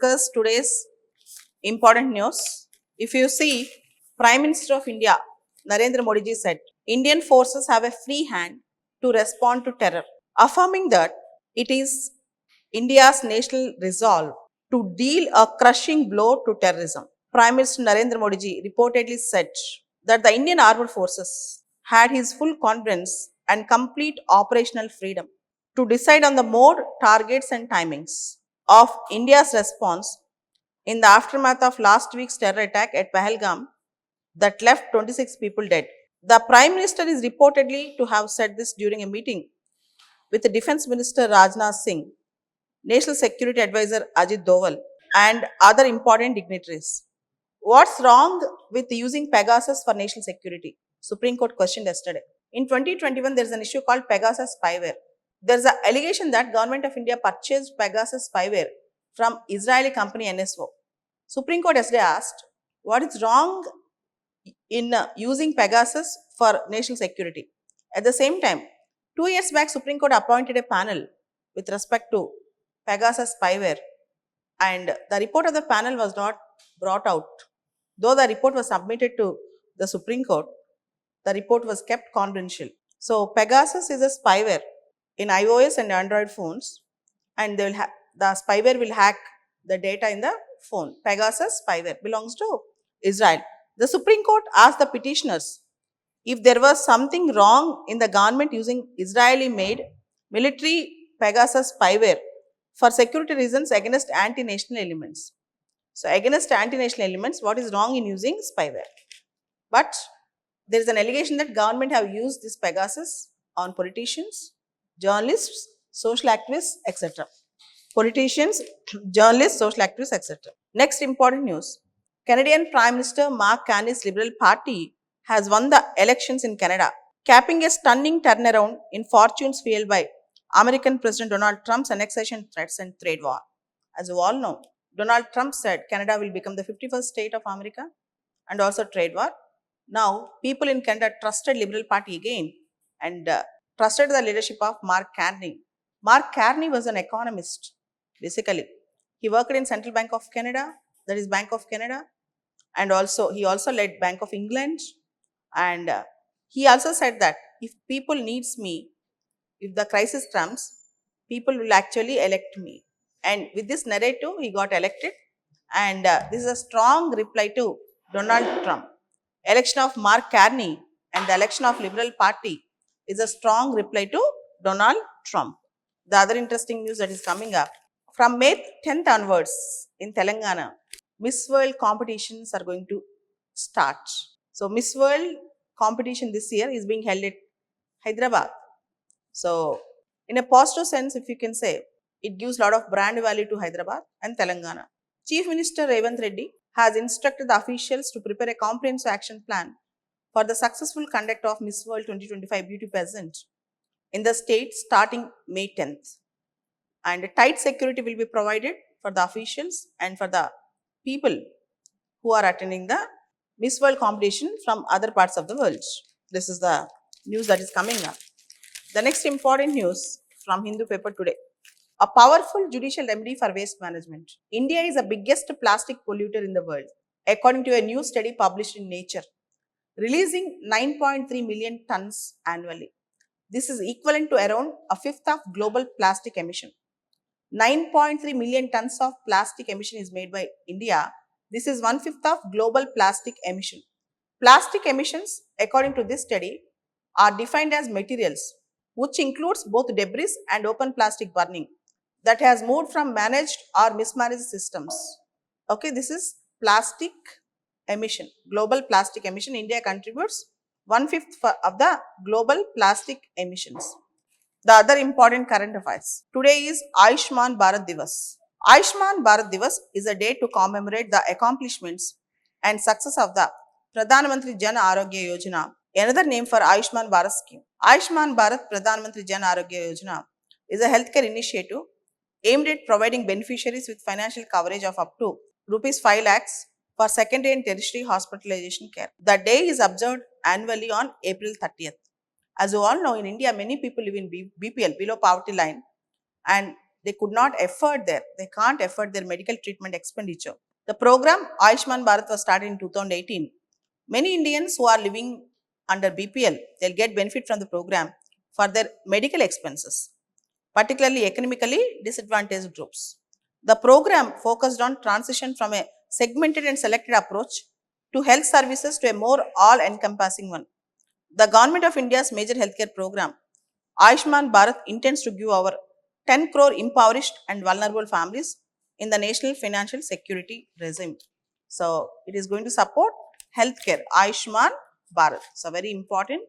discuss today's important news. If you see, Prime Minister of India, Narendra Modi ji said, Indian forces have a free hand to respond to terror, affirming that it is India's national resolve to deal a crushing blow to terrorism. Prime Minister Narendra Modi ji reportedly said that the Indian armed forces had his full confidence and complete operational freedom to decide on the more targets and timings of India's response in the aftermath of last week's terror attack at Pahalgam that left 26 people dead. The Prime Minister is reportedly to have said this during a meeting with the Defence Minister Rajnath Singh, National Security Advisor Ajit Doval, and other important dignitaries. What's wrong with using Pegasus for national security? Supreme Court questioned yesterday. In 2021, there is an issue called Pegasus spyware. There is an allegation that Government of India purchased Pegasus spyware from Israeli company NSO. Supreme Court yesterday asked, what is wrong in using Pegasus for national security? At the same time, 2 years back, Supreme Court appointed a panel with respect to Pegasus spyware, and the report of the panel was not brought out. Though the report was submitted to the Supreme Court, the report was kept confidential. So, Pegasus is a spyware in iOS and Android phones, and the spyware will hack the data in the phone. Pegasus spyware belongs to Israel. The Supreme Court asked the petitioners if there was something wrong in the government using Israeli made military Pegasus spyware for security reasons against anti-national elements. So, against anti-national elements, what is wrong in using spyware? But there is an allegation that government have used this Pegasus on politicians, journalists, social activists, etc. Politicians, journalists, social activists, etc. Next important news. Canadian Prime Minister Mark Carney's Liberal Party has won the elections in Canada, capping a stunning turnaround in fortunes fueled by American President Donald Trump's annexation threats and trade war. As you all know, Donald Trump said Canada will become the 51st state of America and also trade war. Now, people in Canada trusted Liberal Party again and trusted the leadership of Mark Carney. Mark Carney was an economist, basically. He worked in Central Bank of Canada, that is Bank of Canada, and also he also led Bank of England, and he also said that if people needs me, if the crisis comes, people will actually elect me. And with this narrative, he got elected, and this is a strong reply to Donald Trump. Election of Mark Carney and the election of Liberal Party is a strong reply to Donald Trump. The other interesting news that is coming up, from May 10th onwards in Telangana, Miss World competitions are going to start. So, Miss World competition this year is being held at Hyderabad. So, in a positive sense, if you can say, it gives a lot of brand value to Hyderabad and Telangana. Chief Minister Revanth Reddy has instructed the officials to prepare a comprehensive action plan for the successful conduct of Miss World 2025 beauty pageant in the state starting May 10th. And tight security will be provided for the officials and for the people who are attending the Miss World competition from other parts of the world. This is the news that is coming up. The next important news from Hindu paper today. A powerful judicial remedy for waste management. India is the biggest plastic polluter in the world, according to a new study published in Nature, releasing 9.3 million tons annually. This is equivalent to around a fifth of global plastic emission. 9.3 million tons of plastic emission is made by India. This is 1/5 of global plastic emission. Plastic emissions, according to this study, are defined as materials which includes both debris and open plastic burning that has moved from managed or mismanaged systems. Okay, this is plastic emission, global plastic emission. India contributes 1/5 of the global plastic emissions. The other important current affairs. Today is Ayushman Bharat Divas. Ayushman Bharat Divas is a day to commemorate the accomplishments and success of the Pradhan Mantri Jan Arogya Yojana, another name for Ayushman Bharat scheme. Ayushman Bharat Pradhan Mantri Jan Arogya Yojana is a healthcare initiative aimed at providing beneficiaries with financial coverage of up to rupees 5 lakhs for secondary and tertiary hospitalization care. The day is observed annually on April 30th. As you all know, in India, many people live in BPL, below poverty line, and they could not afford they can't afford their medical treatment expenditure. The program Ayushman Bharat was started in 2018. Many Indians who are living under BPL, they'll get benefit from the program for their medical expenses, particularly economically disadvantaged groups. The program focused on transition from a segmented and selected approach to health services to a more all-encompassing one. The Government of India's major healthcare program, Ayushman Bharat, intends to give our 10 crore impoverished and vulnerable families in the national financial security regime. So, it is going to support healthcare, Ayushman Bharat. So, very important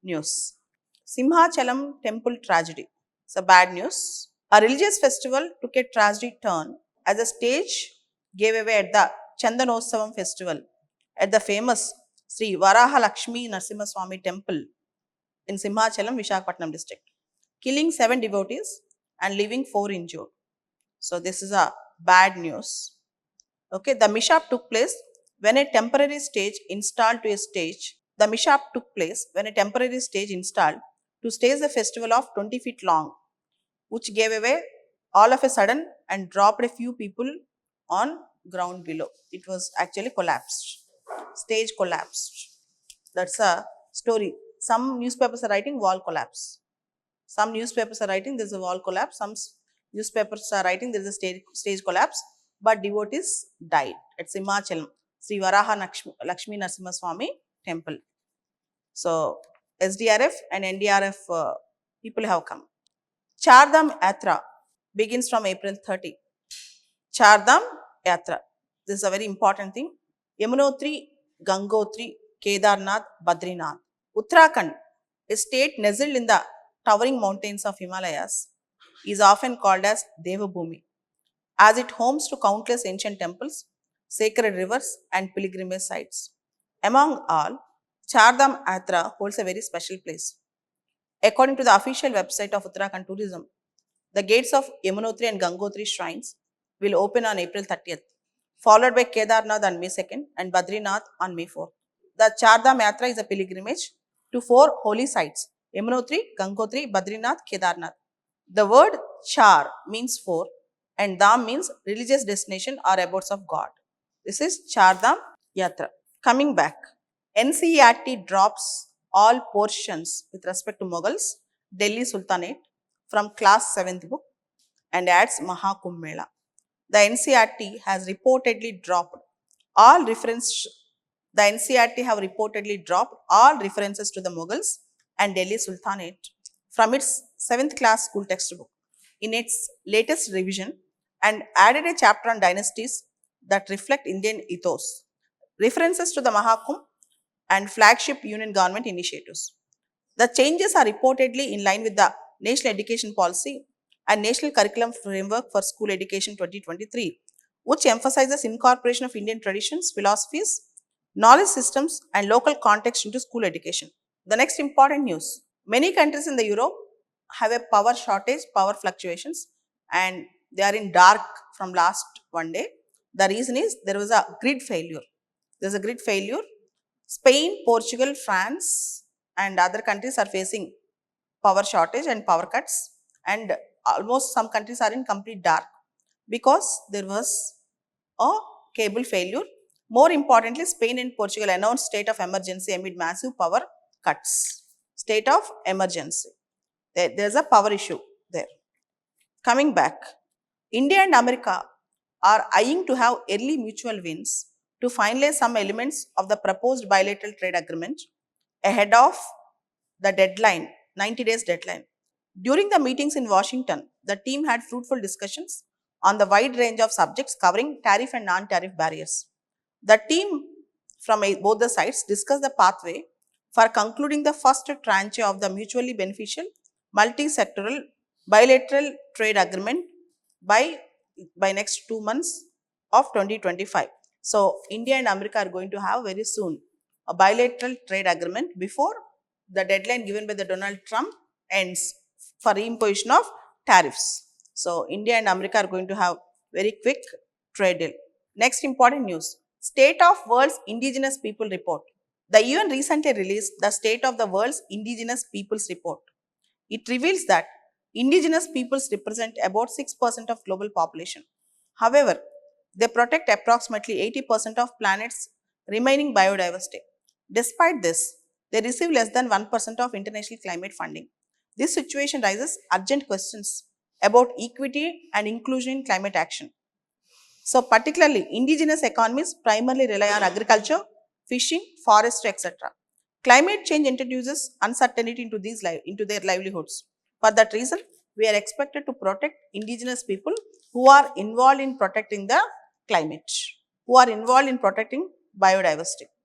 news. Simhachalam temple tragedy. So, bad news. A religious festival took a tragic turn as a stage gave away at the Chandanotsavam festival at the famous Sri Varaha Lakshmi Narasimha Swami temple in Simhachalam, Visakhapatnam district, killing 7 devotees and leaving 4 injured. So, this is a bad news. Okay, the mishap took place when a temporary stage installed to a stage. The mishap took place when a temporary stage installed to stage the festival of 20 feet long, which gave away all of a sudden and dropped a few people on ground below. It was actually collapsed. Stage collapsed. That's a story. Some newspapers are writing wall collapse. Some newspapers are writing there is a wall collapse. Some newspapers are writing there is a stage collapse. But devotees died at Simhachalam, Sri Varaha Lakshmi Narasimha Swami temple. So, SDRF and NDRF people have come. Chardham Yatra begins from April 30. Chardham Yatra. This is a very important thing. Yamunotri, Gangotri, Kedarnath, Badrinath. Uttarakhand, a state nestled in the towering mountains of Himalayas, is often called as Devabhumi, as it homes to countless ancient temples, sacred rivers, and pilgrimage sites. Among all, Chardham Yatra holds a very special place. According to the official website of Uttarakhand Tourism, the gates of Yamunotri and Gangotri shrines will open on April 30th, followed by Kedarnath on May 2nd and Badrinath on May 4th. The Chardham Yatra is a pilgrimage to 4 holy sites: Yamunotri, Gangotri, Badrinath, Kedarnath. The word Char means 4 and Dham means religious destination or abodes of God. This is Chardham Yatra. Coming back, NCERT drops all portions with respect to Mughals, Delhi Sultanate from class 7th book and adds Mahakumbh Mela. The NCERT has reportedly dropped all references. The NCERT have reportedly dropped all references to the Mughals and Delhi Sultanate from its 7th class school textbook in its latest revision and added a chapter on dynasties that reflect Indian ethos, references to the Mahakumbh and flagship union government initiatives. The changes are reportedly in line with the National Education Policy and National Curriculum Framework for School Education 2023, which emphasizes incorporation of Indian traditions, philosophies, knowledge systems, and local context into school education. The next important news: many countries in the Europe have a power shortage, power fluctuations, and they are in dark from last one day. The reason is there was a grid failure. There is a grid failure. Spain, Portugal, France, and other countries are facing power shortage and power cuts, and almost some countries are in complete dark because there was a cable failure. More importantly, Spain and Portugal announced state of emergency amid massive power cuts. State of emergency. There's a power issue there. Coming back, India and America are eyeing to have early mutual wins to finalize some elements of the proposed bilateral trade agreement ahead of the deadline, 90 days deadline. During the meetings in Washington, the team had fruitful discussions on the wide range of subjects covering tariff and non-tariff barriers. The team from both the sides discussed the pathway for concluding the first tranche of the mutually beneficial multi-sectoral bilateral trade agreement by next 2 months of 2025. So, India and America are going to have very soon a bilateral trade agreement before the deadline given by the Donald Trump ends for reimposition of tariffs. So, India and America are going to have very quick trade deal. Next important news: State of World's Indigenous People Report. The UN recently released the State of the World's Indigenous Peoples Report. It reveals that Indigenous peoples represent about 6% of global population. However, they protect approximately 80% of planet's remaining biodiversity. Despite this, they receive less than 1% of international climate funding. This situation raises urgent questions about equity and inclusion in climate action. So, particularly, indigenous economies primarily rely on agriculture, fishing, forestry, etc. Climate change introduces uncertainty into their livelihoods. For that reason, we are expected to protect indigenous people who are involved in protecting the climate, who are involved in protecting biodiversity.